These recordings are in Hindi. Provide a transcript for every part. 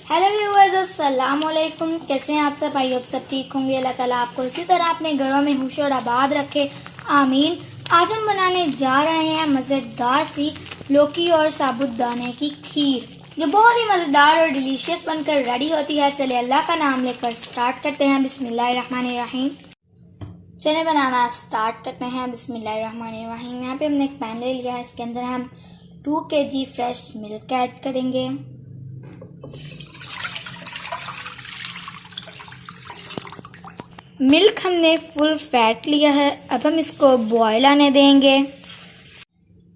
हेलो व्यूअर्स, अस्सलाम वालेकुम। कैसे हैं आप सब? भाई आप सब ठीक होंगे। अल्लाह ताला आपको इसी तरह अपने घरों में खुश और आबाद रखे, आमीन। आज हम बनाने जा रहे हैं मज़ेदार सी लौकी और साबुदाने की खीर, जो बहुत ही मज़ेदार और डिलीशियस बनकर रेडी होती है। चलिए अल्लाह का नाम लेकर स्टार्ट करते हैं। बिस्मिल्लाहिर्रहमानिर्रहीम। चने बनाना स्टार्ट करते हैं। बिस्मिल्लाहिर्रहमानिर्रहीम। यहाँ पे हमने एक पैन ले लिया है। इसके अंदर हम 2 kg फ्रेश मिल्क ऐड करेंगे। मिल्क हमने फुल फैट लिया है। अब हम इसको बॉयल आने देंगे।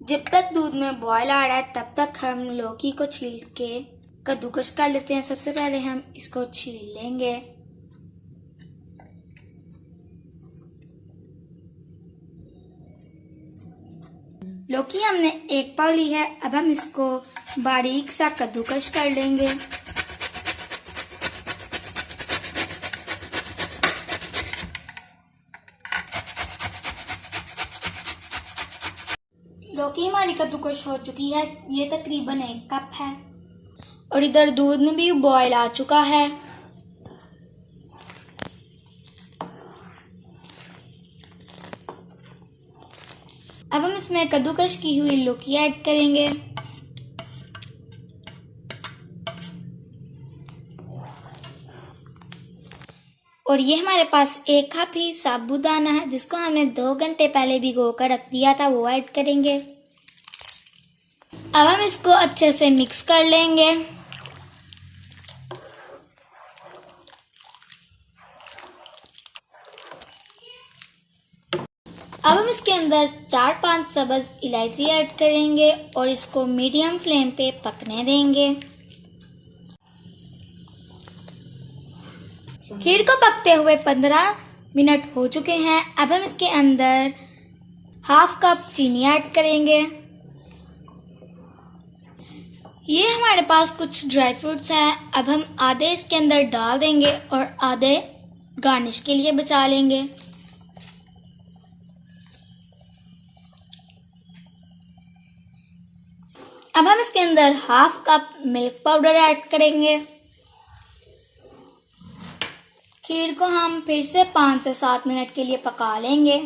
जब तक दूध में बॉयल आ रहा है तब तक हम लौकी को छील के कद्दूकस कर लेते हैं। सबसे पहले हम इसको छील लेंगे। लौकी हमने 1 पाव ली है। अब हम इसको बारीक सा कद्दूकस कर लेंगे। लौकी हमारी कद्दूकस हो चुकी है। ये तकरीबन 1 कप है और इधर दूध में भी बॉयल आ चुका है। अब हम इसमें कद्दूकस की हुई लौकी ऐड करेंगे। और ये हमारे पास 1 कप ही साबूदाना है, जिसको हमने 2 घंटे पहले भिगो कर रख दिया था, वो ऐड करेंगे। अब हम इसको अच्छे से मिक्स कर लेंगे। अब हम इसके अंदर 4-5 सब्ज़ इलायची ऐड करेंगे और इसको मीडियम फ्लेम पे पकने देंगे। खीर को पकते हुए 15 मिनट हो चुके हैं। अब हम इसके अंदर 1/2 कप चीनी ऐड करेंगे। ये हमारे पास कुछ ड्राई फ्रूट्स हैं। अब हम आधे इसके अंदर डाल देंगे और आधे गार्निश के लिए बचा लेंगे। अब हम इसके अंदर 1/2 कप मिल्क पाउडर ऐड करेंगे। खीर को हम फिर से 5 से 7 मिनट के लिए पका लेंगे।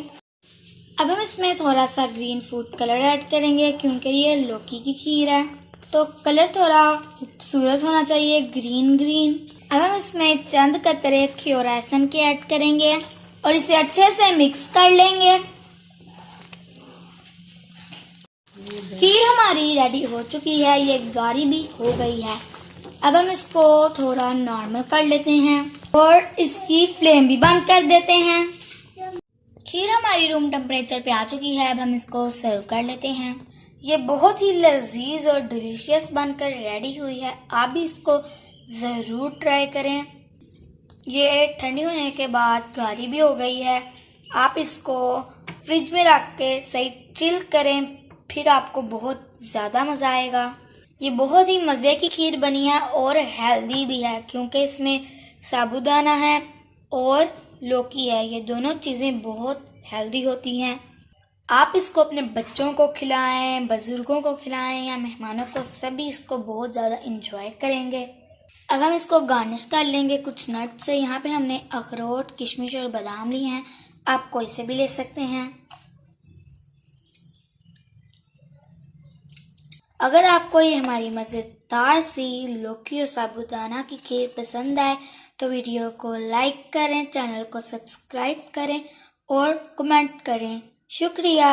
अब हम इसमें थोड़ा सा ग्रीन फूड कलर ऐड करेंगे, क्योंकि ये लौकी की खीर है तो कलर थोड़ा खूबसूरत होना चाहिए, ग्रीन ग्रीन। अब हम इसमें चंद कतरे क्योरासन के ऐड करेंगे और इसे अच्छे से मिक्स कर लेंगे। खीर हमारी रेडी हो चुकी है। ये गाढ़ी भी हो गई है। अब हम इसको थोड़ा नॉर्मल कर लेते हैं और इसकी फ्लेम भी बंद कर देते हैं। खीर हमारी रूम टेम्परेचर पे आ चुकी है। अब हम इसको सर्व कर लेते हैं। ये बहुत ही लजीज और डिलीशियस बनकर रेडी हुई है। आप भी इसको ज़रूर ट्राई करें। ये ठंडी होने के बाद गाढ़ी भी हो गई है। आप इसको फ्रिज में रख के सही चिल करें, फिर आपको बहुत ज़्यादा मज़ा आएगा। ये बहुत ही मज़े की खीर बनी है और हेल्दी भी है, क्योंकि इसमें साबूदाना है और लौकी है। ये दोनों चीज़ें बहुत हेल्दी होती हैं। आप इसको अपने बच्चों को खिलाएं, बुज़ुर्गों को खिलाएं या मेहमानों को, सभी इसको बहुत ज़्यादा इंजॉय करेंगे। अब हम इसको गार्निश कर लेंगे कुछ नट्स से। यहाँ पे हमने अखरोट, किशमिश और बादाम लिए हैं। आप कोई से भी ले सकते हैं। अगर आपको ये हमारी मज़ेदार सी लौकी और साबूदाना की खीर पसंद आए तो वीडियो को लाइक करें, चैनल को सब्सक्राइब करें और कमेंट करें। शुक्रिया।